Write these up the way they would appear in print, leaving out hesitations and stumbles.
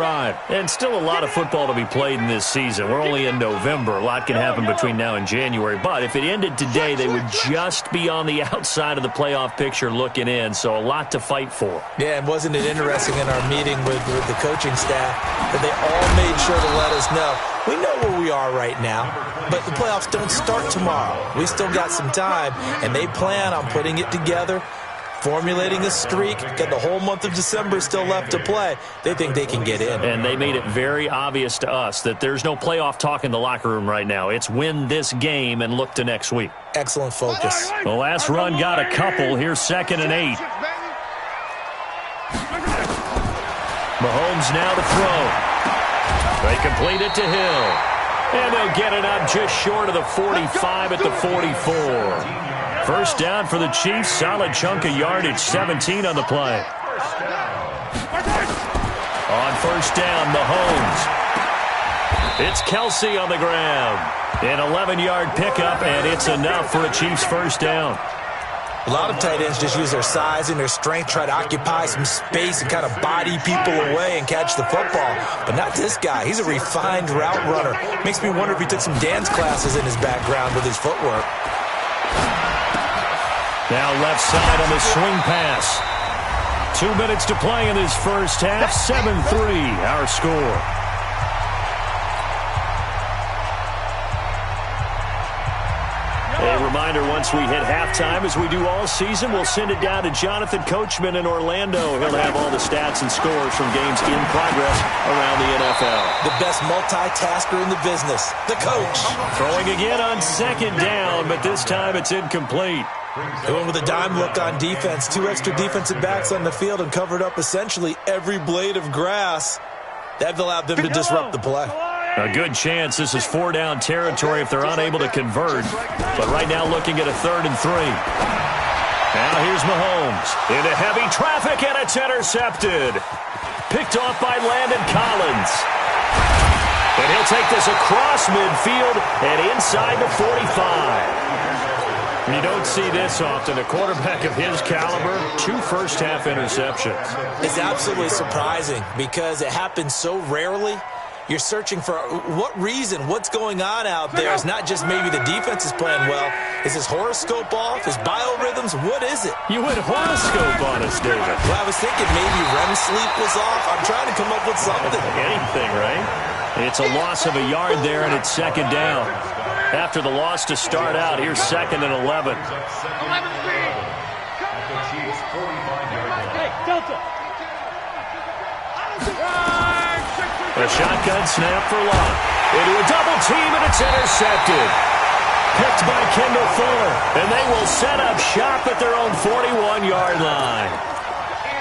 Right. And still a lot of football to be played in this season. We're only in November. A lot can happen between now and January. But if it ended today, they would just be on the outside of the playoff picture looking in. So a lot to fight for. Yeah, and wasn't it interesting in our meeting with the coaching staff that they all made sure to let us know, we know where we are right now, but the playoffs don't start tomorrow. We still got some time, and they plan on putting it together, formulating a streak, got the whole month of December still left to play. They think they can get in. And they made it very obvious to us that there's no playoff talk in the locker room right now. It's win this game and look to next week. Excellent focus. The last run got a couple. Here's 2nd and 8. Mahomes now to throw. They complete it to Hill. And they'll get it up just short of the 45 at the 44. First down for the Chiefs. Solid chunk of yardage. 17 on the play. On first down, Mahomes. It's Kelsey on the ground. An 11-yard pickup, and it's enough for a Chiefs first down. A lot of tight ends just use their size and their strength, try to occupy some space and kind of body people away and catch the football. But not this guy. He's a refined route runner. Makes me wonder if he took some dance classes in his background with his footwork. Now left side on the swing pass. 2 minutes to play in this first half. 7-3 our score. A reminder, once we hit halftime, as we do all season, we'll send it down to Jonathan Coachman in Orlando. He'll have all the stats and scores from games in progress around the NFL. The best multitasker in the business, the coach. Throwing again on 2nd down, but this time it's incomplete. They went with a dime look on defense. 2 extra defensive backs on the field and covered up essentially every blade of grass. That allowed them to disrupt the play. A good chance this is 4-down territory if they're unable to convert. But right now looking at a 3rd and 3. Now here's Mahomes into heavy traffic, and it's intercepted. Picked off by Landon Collins. And he'll take this across midfield and inside the 45. You don't see this often. A quarterback of his caliber, 2 first-half interceptions. It's absolutely surprising because it happens so rarely. You're searching for what reason, what's going on out there. It's not just maybe the defense is playing well. Is his horoscope off? His biorhythms? What is it? You went horoscope on us, David. Well, I was thinking maybe REM sleep was off. I'm trying to come up with something. Anything, right? It's a loss of a yard there, and it's 2nd down. After the loss to start out, here's 2nd and 11. A shotgun snap for Locke. Into a double team, and it's intercepted. Picked by Kendall Fuller, and they will set up shop at their own 41-yard line.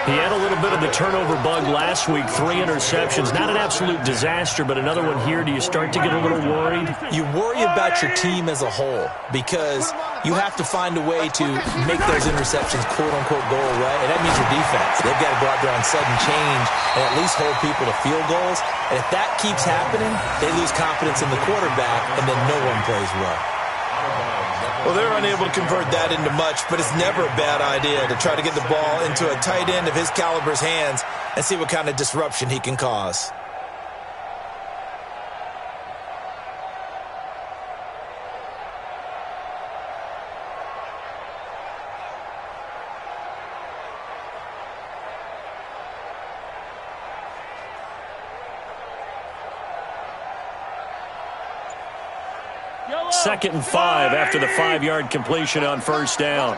He had a little bit of the turnover bug last week, 3 interceptions. Not an absolute disaster, but another one here. Do you start to get a little worried? You worry about your team as a whole because you have to find a way to make those interceptions, quote-unquote, go away, and that means your defense. They've got to go out there on sudden change and at least hold people to field goals. And if that keeps happening, they lose confidence in the quarterback, and then no one plays well. Well, they're unable to convert that into much, but it's never a bad idea to try to get the ball into a tight end of his caliber's hands and see what kind of disruption he can cause. Second and 5 after the 5-yard completion on first down.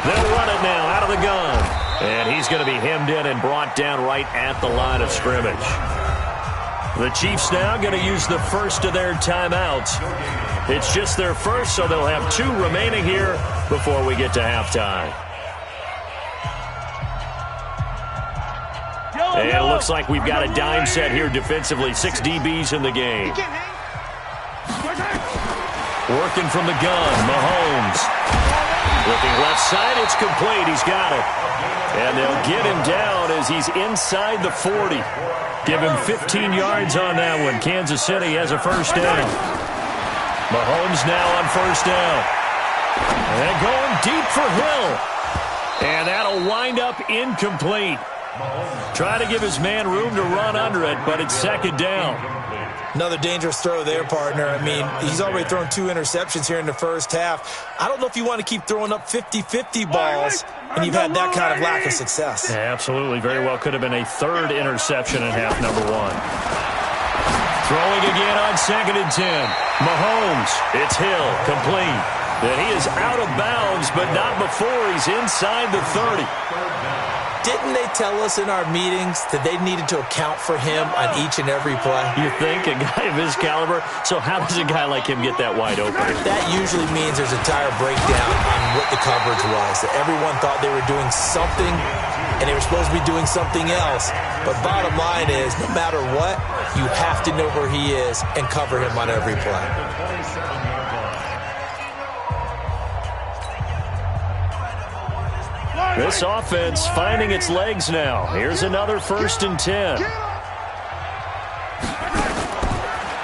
They'll run it now out of the gun. And he's going to be hemmed in and brought down right at the line of scrimmage. The Chiefs now going to use the first of their timeouts. It's just their first, so they'll have 2 remaining here before we get to halftime. And it looks like we've got a dime set here defensively. 6 DBs in the game. Working from the gun, Mahomes. Looking left side, it's complete. He's got it. And they'll get him down as he's inside the 40. Give him 15 yards on that one. Kansas City has a first down. Mahomes now on first down. And going deep for Hill. And that'll wind up incomplete. Trying to give his man room to run under it, but it's second down. Another dangerous throw there, partner. I mean, he's already thrown 2 interceptions here in the first half. I don't know if you want to keep throwing up 50-50 balls, and you've had that kind of lack of success. Yeah, absolutely. Very well could have been a 3rd interception in half number 1. Throwing again on 2nd and 10. Mahomes, it's Hill, complete. And he is out of bounds, but not before he's inside the 30. Didn't they tell us in our meetings that they needed to account for him on each and every play? You think? A guy of his caliber? So how does a guy like him get that wide open? That usually means there's a tire breakdown on what the coverage was. That everyone thought they were doing something, and they were supposed to be doing something else. But bottom line is, no matter what, you have to know where he is and cover him on every play. This offense finding its legs now. Here's another 1st and 10.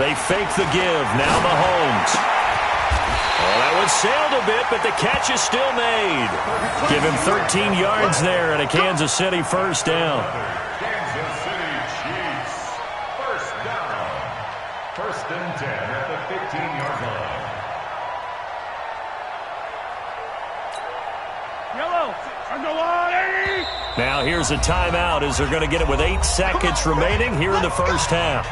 They fake the give. Now Mahomes. Well, that one sailed a bit, but the catch is still made. Give him 13 yards there and a Kansas City 1st down. Kansas City Chiefs. 1st down. 1st and 10 at the 15-yard line. Now here's a timeout as they're going to get it with 8 seconds remaining here in the first half.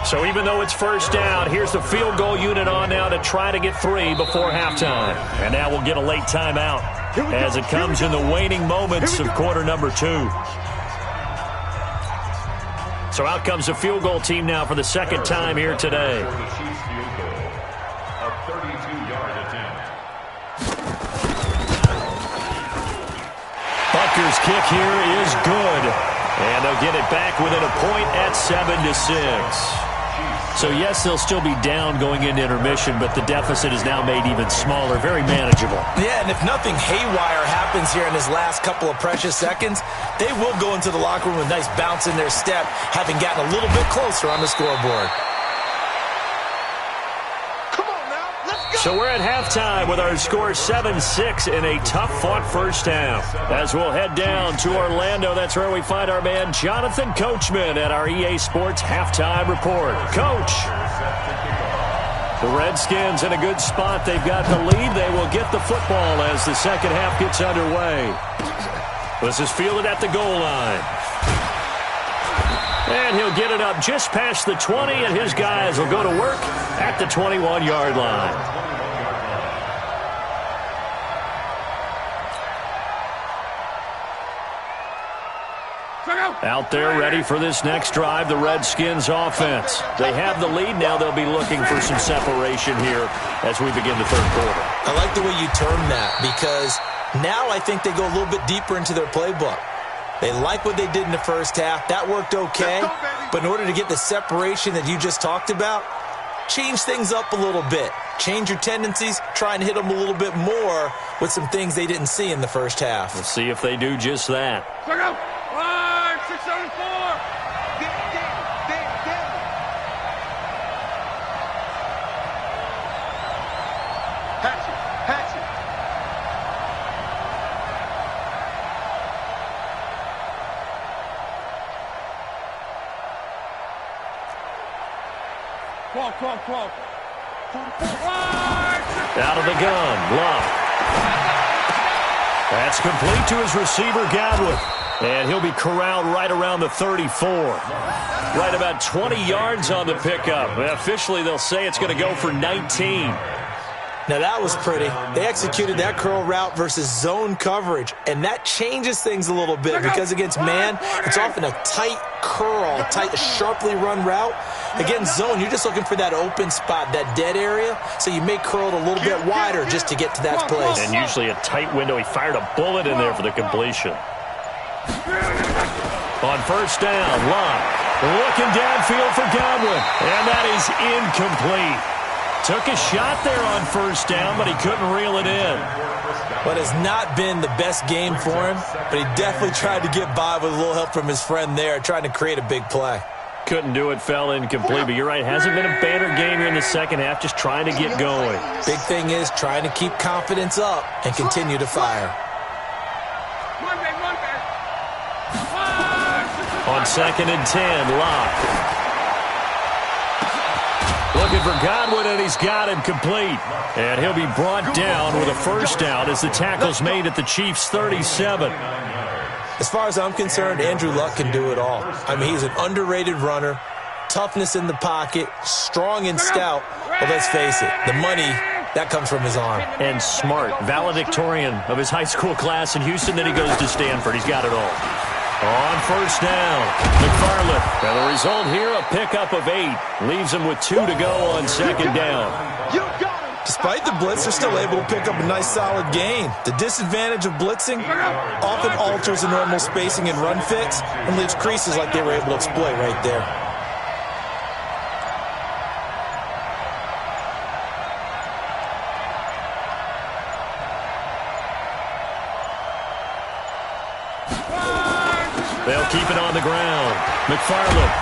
So even though it's 1st down, here's the field goal unit on now to try to get 3 before halftime. And now we'll get a late timeout as it comes in the waning moments of quarter number 2. So out comes the field goal team now for the 2nd time here today. Butker's kick here is good. And they'll get it back within a point at 7-6. So, yes, they'll still be down going into intermission, but the deficit is now made even smaller, very manageable. Yeah, and if nothing haywire happens here in his last couple of precious seconds, they will go into the locker room with a nice bounce in their step, having gotten a little bit closer on the scoreboard. So we're at halftime with our score 7-6 in a tough-fought first half. As we'll head down to Orlando, that's where we find our man Jonathan Coachman at our EA Sports Halftime Report. Coach! The Redskins in a good spot. They've got the lead. They will get the football as the second half gets underway. This is fielded at the goal line. And he'll get it up just past the 20, and his guys will go to work at the 21-yard line. Out there ready for this next drive, the Redskins offense. They have the lead. Now they'll be looking for some separation here as we begin the 3rd quarter. I like the way you term that because now I think they go a little bit deeper into their playbook. They like what they did in the first half. That worked okay. But in order to get the separation that you just talked about, change things up a little bit. Change your tendencies. Try and hit them a little bit more with some things they didn't see in the first half. We'll see if they do just that. Out of the gun, Love. That's complete to his receiver, Godwin. And he'll be corralled right around the 34. Right about 20 yards on the pickup. Officially, they'll say it's going to go for 19. Now, that was pretty. They executed that curl route versus zone coverage, and that changes things a little bit because against man, it's often a tight curl, tight, sharply run route. Against zone, you're just looking for that open spot, that dead area, so you may curl it a little bit wider just to get to that place. And usually a tight window. He fired a bullet in there for the completion. On 1st down, Love looking downfield for Godwin, and that is incomplete. Took a shot there on 1st down, but he couldn't reel it in. What has not been the best game for him, but he definitely tried to get by with a little help from his friend there, trying to create a big play. Couldn't do it, fell incomplete. But you're right, hasn't been a banner game here in the second half, just trying to get going. Big thing is trying to keep confidence up and continue to fire. On 2nd and 10, Locke. Looking for Godwin, and he's got him complete. And he'll be brought down with a first down as the tackle's made at the Chiefs' 37. As far as I'm concerned, Andrew Luck can do it all. I mean, he's an underrated runner, toughness in the pocket, strong and stout. But let's face it, the money, that comes from his arm. And smart, valedictorian of his high school class in Houston. Then he goes to Stanford. He's got it all. On first down, McFarland. And the result here, a pickup of 8. Leaves him with 2 to go on 2nd down. Despite the blitz, they're still able to pick up a nice solid gain. The disadvantage of blitzing often alters the normal spacing and run fits and leaves creases like they were able to exploit right there. They'll keep it on the ground. McFarland.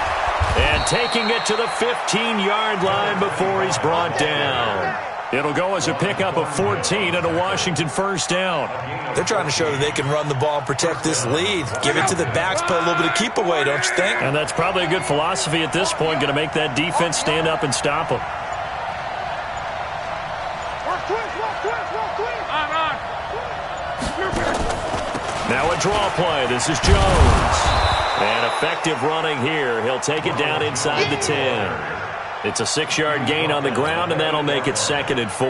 And taking it to the 15-yard line before he's brought down. It'll go as a pickup of 14 and a Washington first down. They're trying to show that they can run the ball and protect this lead. Give it to the backs, play a little bit of keep away, don't you think? And that's probably a good philosophy at this point, going to make that defense stand up and stop them. Now a draw play. This is Jones. And effective running here. He'll take it down inside the 10. It's a 6-yard gain on the ground, and that'll make it 2nd and 4.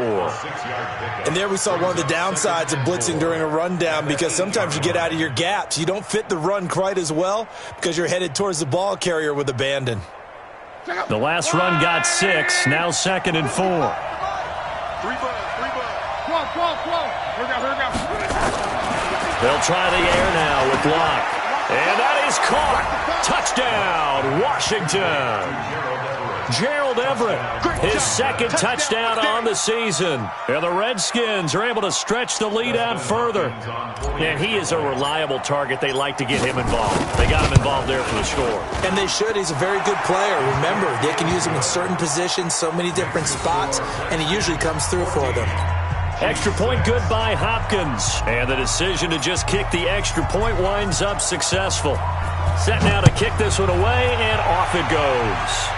And there we saw one of the downsides of blitzing during a rundown, because sometimes you get out of your gaps. You don't fit the run quite as well because you're headed towards the ball carrier with abandon. The last run got 6. Now 2nd and 4. They'll try the air now with Locke. And that is caught. Touchdown, Washington. Gerald Everett, his 2nd touchdown on the season. And the Redskins are able to stretch the lead out further. And he is a reliable target. They like to get him involved. They got him involved there for the score. And they should. He's a very good player. Remember, they can use him in certain positions, so many different spots, and he usually comes through for them. Extra point good by Hopkins. And the decision to just kick the extra point winds up successful. Set now to kick this one away, and off it goes.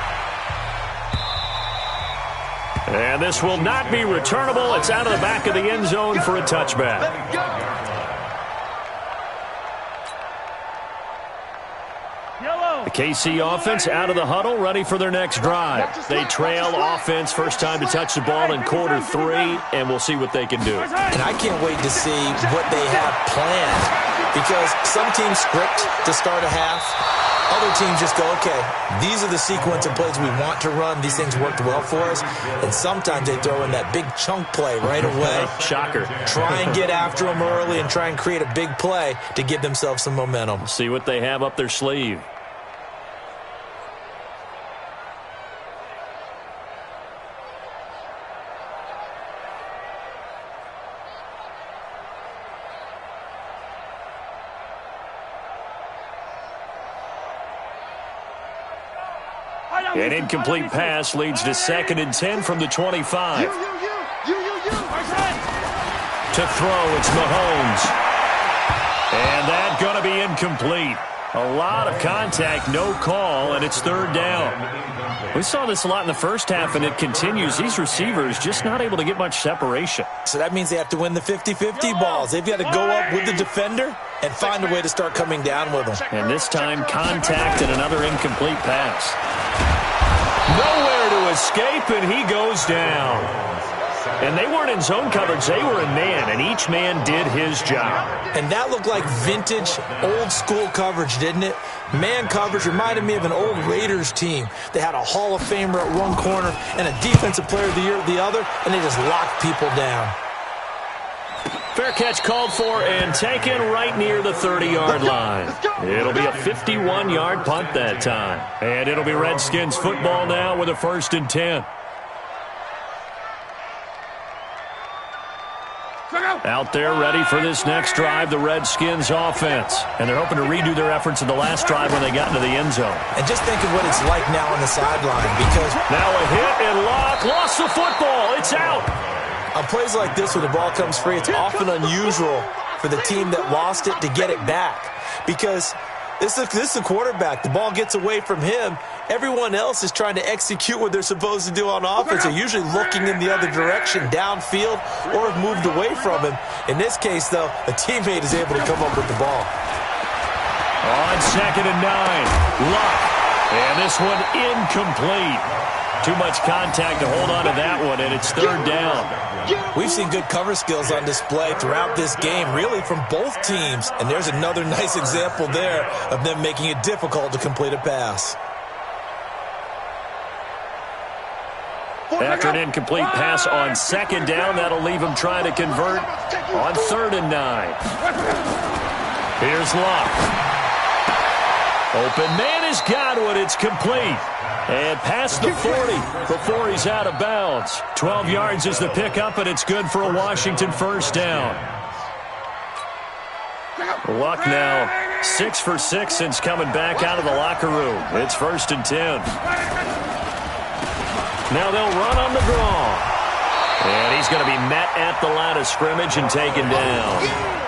And this will not be returnable. It's out of the back of the end zone for a touchback. The KC offense out of the huddle, ready for their next drive. They trail offense, first time to touch the ball in Q3, and we'll see what they can do. And I can't wait to see what they have planned, because some teams script to start a half. Other teams just go, okay, these are the sequence of plays we want to run. These things worked well for us. And sometimes they throw in that big chunk play right away. Shocker. Try and get after them early and try and create a big play to give themselves some momentum. See what they have up their sleeve. An incomplete pass leads to 2nd and 10 from the 25. To throw, it's Mahomes. And that's going to be incomplete. A lot of contact, no call, and it's 3rd down. We saw this a lot in the first half, and it continues. These receivers just not able to get much separation. So that means they have to win the 50-50 balls. They've got to go up with the defender and find a way to start coming down with them. And this time, contact and another incomplete pass. Nowhere to escape, and he goes down. And they weren't in zone coverage. They were in man, and each man did his job. And that looked like vintage, old-school coverage, didn't it? Man coverage reminded me of an old Raiders team. They had a Hall of Famer at one corner and a Defensive Player of the Year at the other, and they just locked people down. Fair catch called for and taken right near the 30-yard line. It'll be a 51-yard punt that time. And it'll be Redskins football now with a 1st and 10. Out there ready for this next drive, the Redskins offense. And they're hoping to redo their efforts in the last drive when they got into the end zone. And just think of what it's like now on the sideline, because now a hit and Locke lost the football. It's out. On plays like this when the ball comes free, it's often unusual for the team that lost it to get it back, because this is the quarterback. The ball gets away from him. Everyone else is trying to execute what they're supposed to do on offense. They're usually looking in the other direction, downfield, or have moved away from him. In this case, though, a teammate is able to come up with the ball. On 2nd and 9, Luck. And this one incomplete. Too much contact to hold on to that one, and it's 3rd down. We've seen good cover skills on display throughout this game, really from both teams. And there's another nice example there of them making it difficult to complete a pass. After an incomplete pass on 2nd down, that'll leave him trying to convert on 3rd and 9. Here's Locke. Open man has got one. It's complete. And past the 40 before he's out of bounds. 12 yards is the pickup, and it's good for a Washington 1st down. Luck now 6 for 6 since coming back out of the locker room. It's 1st and 10. Now they'll run on the draw. And he's going to be met at the line of scrimmage and taken down.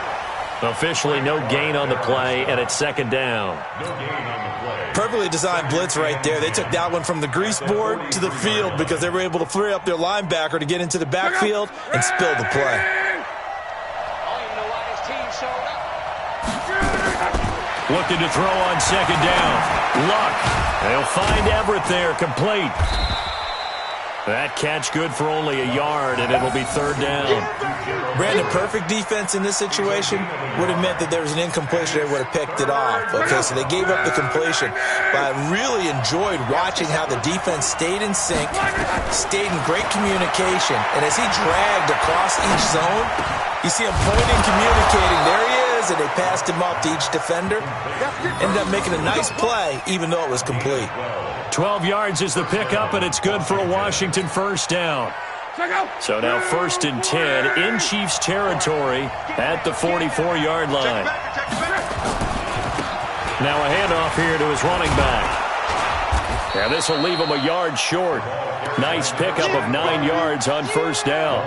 Officially no gain on the play, and it's 2nd down. Perfectly designed blitz right there. They took that one from the grease board to the field because they were able to free up their linebacker to get into the backfield and spill the play. Looking to throw on 2nd down. Luck. They'll find Everett there, complete. That catch good for only a yard, and it'll be 3rd down. Brandon, perfect defense in this situation would have meant that there was an incompletion. They would have picked it off. Okay, so they gave up the completion. But I really enjoyed watching how the defense stayed in sync, stayed in great communication. And as he dragged across each zone, you see him pointing, communicating. There he is, and they passed him off to each defender. Ended up making a nice play, even though it was complete. 12 yards is the pickup, and it's good for a Washington 1st down. So now 1st and 10 in Chiefs territory at the 44-yard line. Now a handoff here to his running back. And this will leave him a yard short. Nice pickup of 9 yards on 1st down.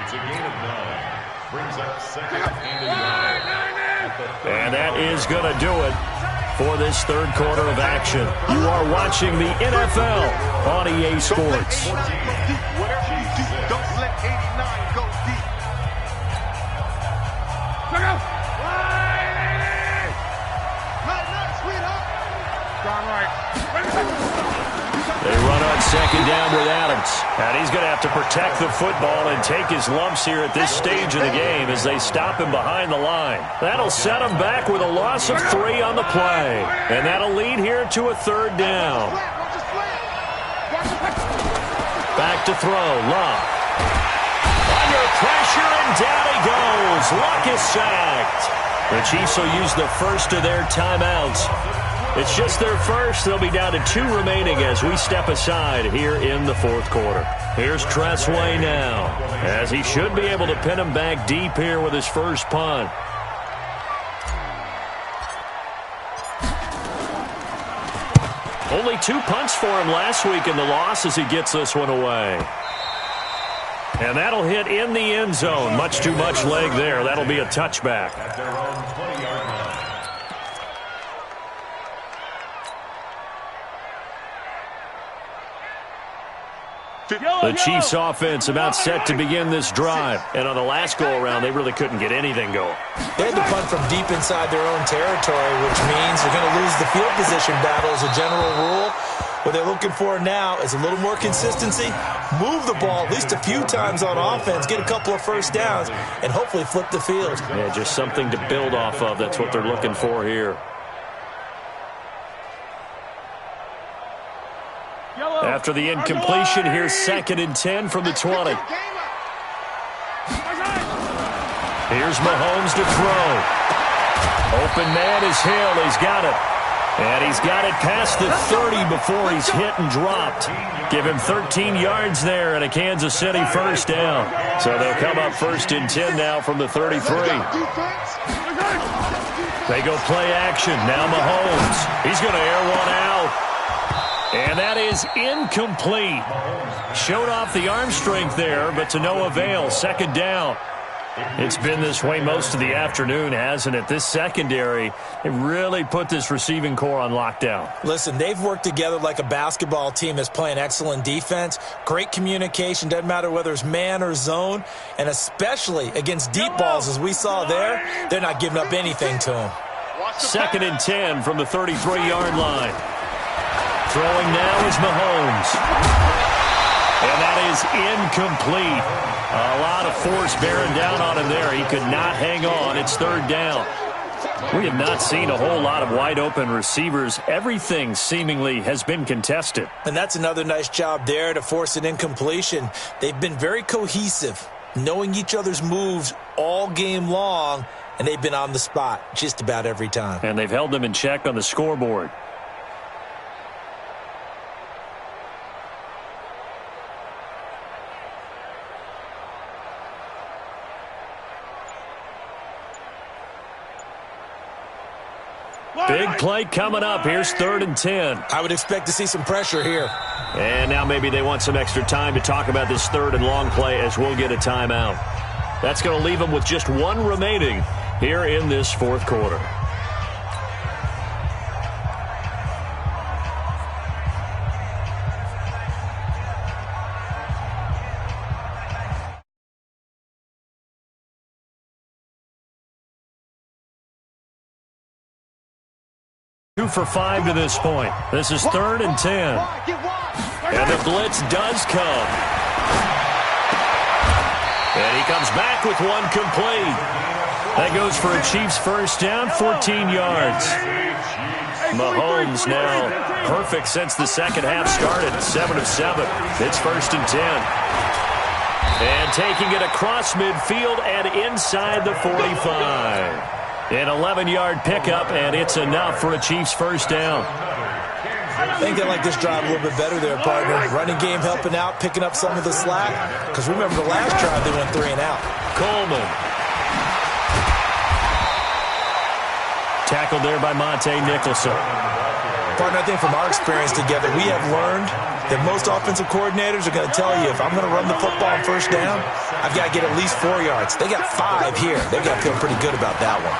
It's a gain of 9. Brings up 2nd and 9. And that is going to do it for this 3rd quarter of action. You are watching the NFL on EA Sports. Whatever you do, don't let 89 go deep. Look out! Night, sweetheart. Gone right. They run on 2nd down with Adams. And he's going to have to protect the football and take his lumps here at this stage of the game as they stop him behind the line. That'll set him back with a loss of 3 on the play. And that'll lead here to a 3rd down. Back to throw. Luck. Under pressure, and down he goes. Luck is sacked. The Chiefs will use the first of their timeouts. It's just their first. They'll be down to 2 remaining as we step aside here in the 4th quarter. Here's Tressway now, as he should be able to pin him back deep here with his first punt. Only 2 punts for him last week in the loss as he gets this one away. And that'll hit in the end zone. Much too much leg there. That'll be a touchback. At their own 20-yard line. The Chiefs offense about set to begin this drive. And on the last go-around, they really couldn't get anything going. They had to punt from deep inside their own territory, which means they're going to lose the field position battle as a general rule. What they're looking for now is a little more consistency, move the ball at least a few times on offense, get a couple of 1st downs, and hopefully flip the field. Yeah, just something to build off of. That's what they're looking for here. After the incompletion, here's 2nd and 10 from the 20. Here's Mahomes to throw. Open man is Hill. He's got it. And he's got it past the 30 before he's hit and dropped. Give him 13 yards there and a Kansas City first down. So they'll come up 1st and 10 now from the 33. They go play action. Now Mahomes. He's going to air one out. And that is incomplete. Showed off the arm strength there, but to no avail. 2nd down. It's been this way most of the afternoon, hasn't it? This secondary, it really put this receiving core on lockdown. Listen, they've worked together like a basketball team that's playing excellent defense. Great communication, doesn't matter whether it's man or zone. And especially against deep balls, as we saw there, they're not giving up anything to them. 2nd and 10 from the 33-yard line. Throwing now is Mahomes. And that is incomplete. A lot of force bearing down on him there. He could not hang on. It's 3rd down. We have not seen a whole lot of wide-open receivers. Everything seemingly has been contested. And that's another nice job there to force an incompletion. They've been very cohesive, knowing each other's moves all game long, and they've been on the spot just about every time. And they've held them in check on the scoreboard. Big play coming up. Here's 3rd and 10. I would expect to see some pressure here. And now maybe they want some extra time to talk about this 3rd and long play as we'll get a timeout. That's going to leave them with just 1 remaining here in this 4th quarter. For 5 to this point. This is 3rd and 10. And the blitz does come. And he comes back with one complete. That goes for a Chiefs first down, 14 yards. Mahomes now perfect since the second half started, 7 of 7. It's 1st and 10. And taking it across midfield and inside the 45. An 11-yard pickup, and it's enough for a Chiefs first down. I think they like this drive a little bit better there, partner. Running game helping out, picking up some of the slack. Because remember, the last drive they went 3 and out. Coleman. Tackled there by Monte Nicholson. Partner, I think from our experience together, we have learned that most offensive coordinators are going to tell you, if I'm going to run the football on first down, I've got to get at least 4 yards. They got 5 here. They've got to feel pretty good about that one.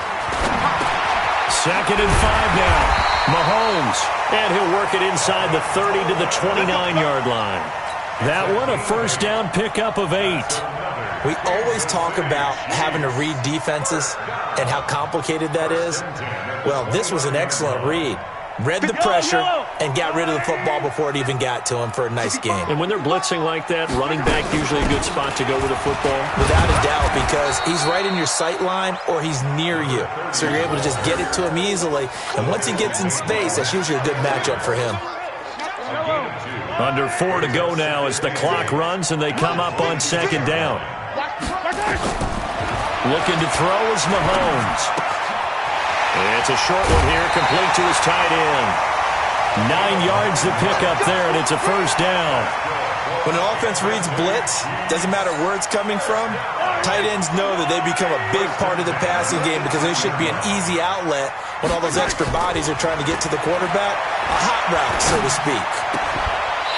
2nd and 5 now. Mahomes. And he'll work it inside the 30 to the 29-yard line. That one, a first down pickup of 8. We always talk about having to read defenses and how complicated that is. Well, this was an excellent read. Read the pressure and got rid of the football before it even got to him for a nice game. And when they're blitzing like that, running back usually a good spot to go with a football? Without a doubt, because he's right in your sight line or he's near you. So you're able to just get it to him easily. And once he gets in space, that's usually a good matchup for him. Under 4 to go now as the clock runs and they come up on 2nd down. Looking to throw is Mahomes. It's a short one here, complete to his tight end. 9 yards to pick up there, and it's a first down. When an offense reads blitz, doesn't matter where it's coming from, tight ends know that they become a big part of the passing game because they should be an easy outlet when all those extra bodies are trying to get to the quarterback. A hot route, so to speak.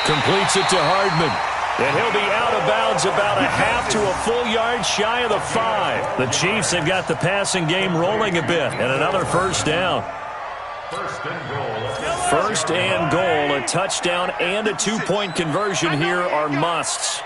Completes it to Hardman. And he'll be out of bounds about a half to a full yard shy of the 5. The Chiefs have got the passing game rolling a bit. And another first down. First and goal. A touchdown and a 2-point conversion here are musts.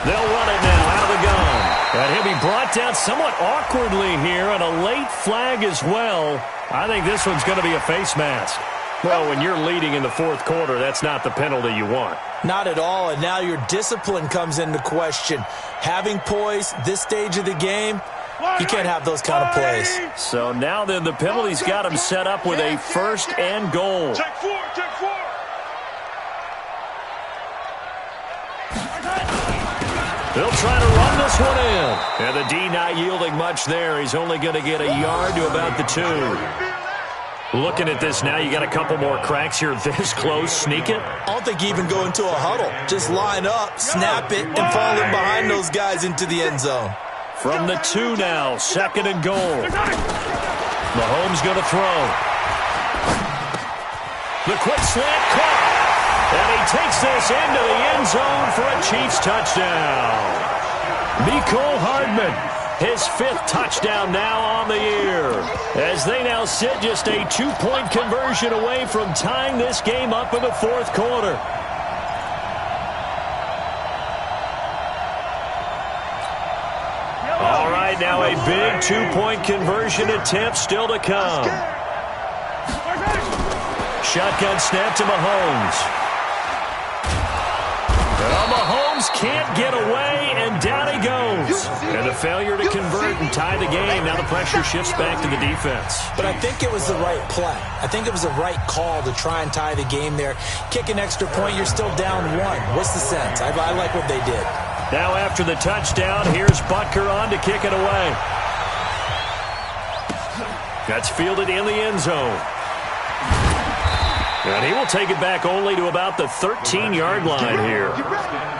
They'll run it now out of the gun. And he'll be brought down somewhat awkwardly here. And a late flag as well. I think this one's going to be a face mask. Well, when you're leading in the 4th quarter, that's not the penalty you want. Not at all, and now your discipline comes into question. Having poise this stage of the game, you can't have those kind of plays. So now then the penalty's got him set up with a first and goal. Check 4, check 4. They'll try to run this one in. And the D not yielding much there. He's only going to get a yard to about the 2. Looking at this now, you got a couple more cracks here this close. Sneak it? I don't think you even go into a huddle. Just line up, snap it, and fall in behind those guys into the end zone. From the 2 now, 2nd and goal. Mahomes going to throw. The quick slant caught. And he takes this into the end zone for a Chiefs touchdown. Mecole Hardman, his 5th touchdown now on the year, as they now sit just a 2-point conversion away from tying this game up in the 4th quarter. All right, now a big 2-point conversion attempt still to come. Shotgun snap to Mahomes. Well, Mahomes can't get away, and down he goes. And a failure to convert and tie the game. Now the pressure shifts back to the defense. But I think it was the right play. I think it was the right call to try and tie the game there. Kick an extra point, you're still down 1. What's the sense? I like what they did. Now after the touchdown, here's Butker on to kick it away. That's fielded in the end zone. And he will take it back only to about the 13-yard line here.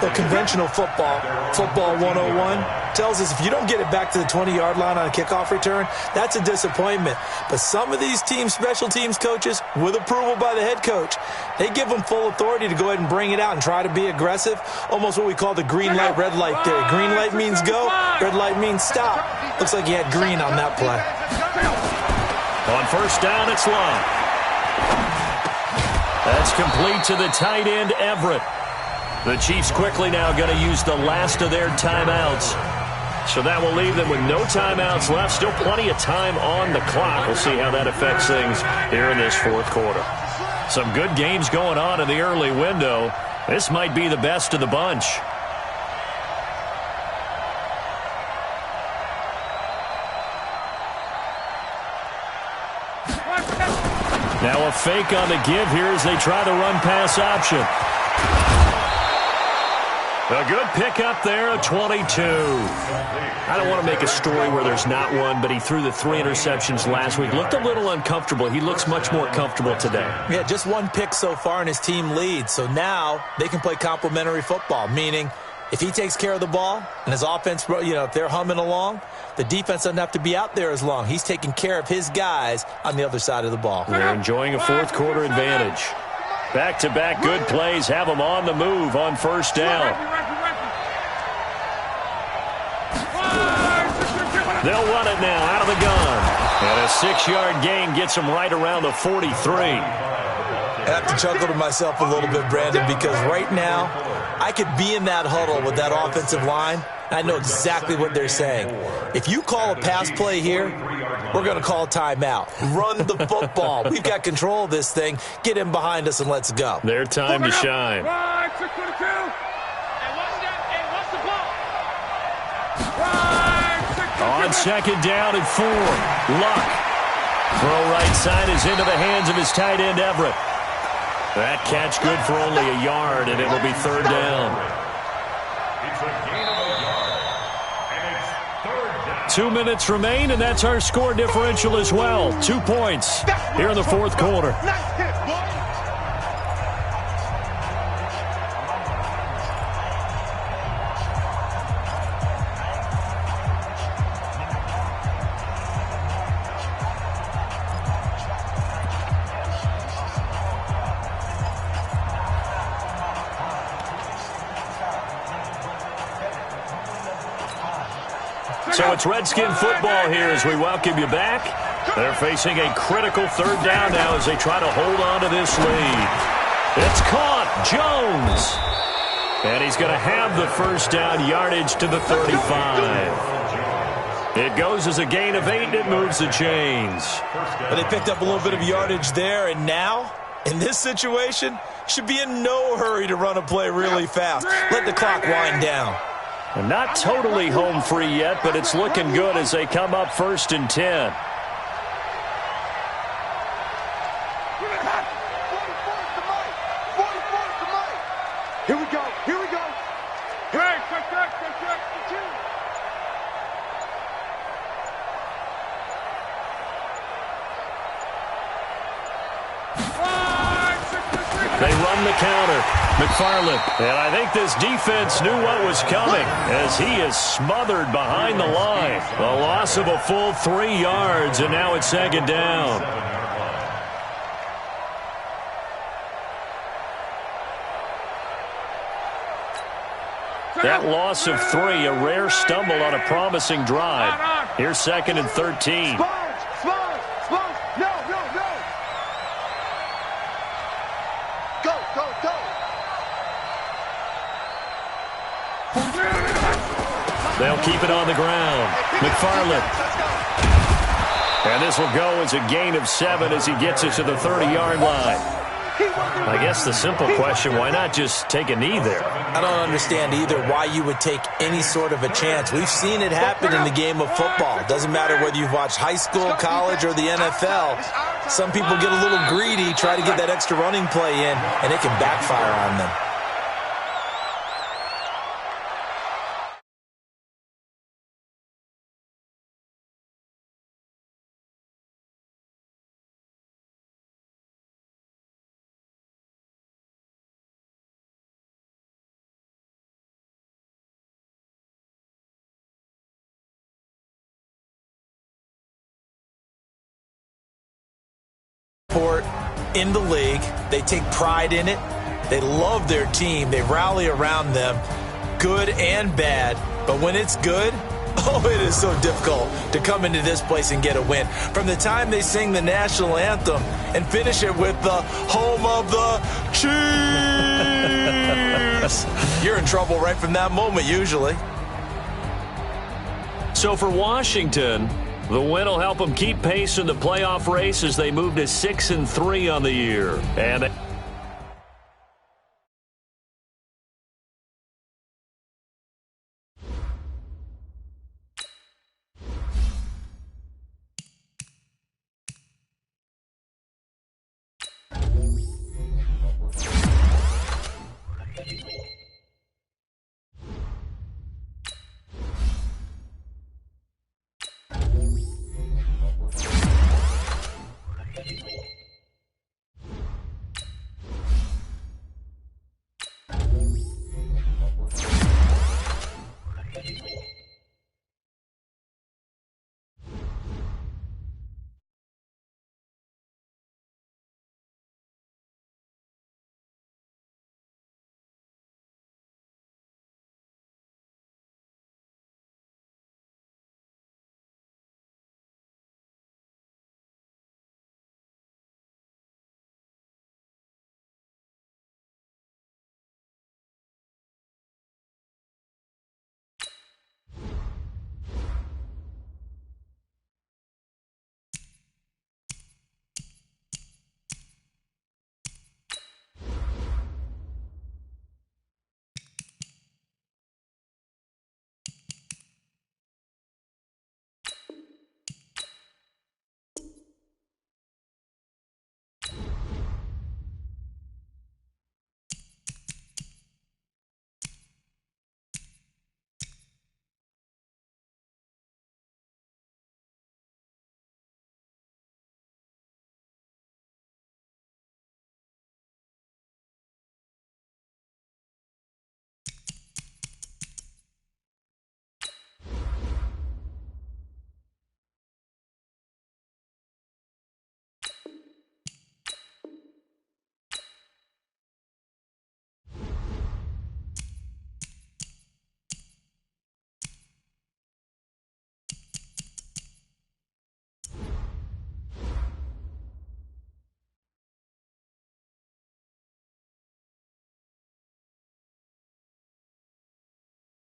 The conventional football 101, tells us if you don't get it back to the 20-yard line on a kickoff return, that's a disappointment. But some of these teams, special teams coaches, with approval by the head coach, they give them full authority to go ahead and bring it out and try to be aggressive, almost what we call the green light, red light theory. Green light means go, red light means stop. Looks like he had green on that play. On 1st down, it's Love. That's complete to the tight end, Everett. The Chiefs quickly now going to use the last of their timeouts. So that will leave them with no timeouts left. Still plenty of time on the clock. We'll see how that affects things here in this 4th quarter. Some good games going on in the early window. This might be the best of the bunch. Now a fake on the give here as they try the run-pass option. A good pickup there, a 22. I don't want to make a story where there's not one, but he threw the 3 interceptions last week. Looked a little uncomfortable. He looks much more comfortable today. Yeah, just 1 pick so far and his team leads. So now they can play complementary football, meaning if he takes care of the ball and his offense, if they're humming along, the defense doesn't have to be out there as long. He's taking care of his guys on the other side of the ball. They're enjoying a 4th quarter advantage. Back-to-back good plays have them on the move on 1st down. They'll run it now out of the gun. And a 6-yard gain gets them right around the 43. I have to chuckle to myself a little bit, Brandon, because right now I could be in that huddle with that offensive line. I know exactly what they're saying. If you call a pass play here, we're going to call a timeout. Run the football. We've got control of this thing. Get in behind us and let's go. Their time to shine. On 2nd down and 4. Luck. Throw right side is into the hands of his tight end, Everett. That catch good for only a yard, and it will be 3rd down. It's a gain of a yard, and it's 3rd down. 2 minutes remain, and that's our score differential as well. 2 points here in the 4th quarter. So it's Redskin football here as we welcome you back. They're facing a critical 3rd down now as they try to hold on to this lead. It's caught. Jones. And he's going to have the 1st down, yardage to the 35. It goes as a gain of 8, and it moves the chains. But they picked up a little bit of yardage there, and now, in this situation, should be in no hurry to run a play really fast. Let the clock wind down. And not totally home free yet, but it's looking good as they come up 1st and 10. Here we go. Here we go. Hey, check. counter. McFarland. And I think this defense knew what was coming as he is smothered behind the line. A loss of a full 3 yards, and now it's second down. That loss of 3, a rare stumble on a promising drive. Here's second and 13. They'll keep it on the ground. McFarland. And this will go as a gain of 7 as he gets it to the 30-yard line. I guess the simple question, why not just take a knee there? I don't understand either why you would take any sort of a chance. We've seen it happen in the game of football. It doesn't matter whether you've watched high school, college, or the NFL. Some people get a little greedy, try to get that extra running play in, and it can backfire on them. In the league, they take pride in it. They love their team. They rally around them, good and bad. But when it's good, oh, it is so difficult to come into this place and get a win. From the time they sing the national anthem and finish it with the home of the Chiefs, you're in trouble right from that moment, usually. So for Washington, the win will help them keep pace in the playoff race as they move to 6-3 on the year. And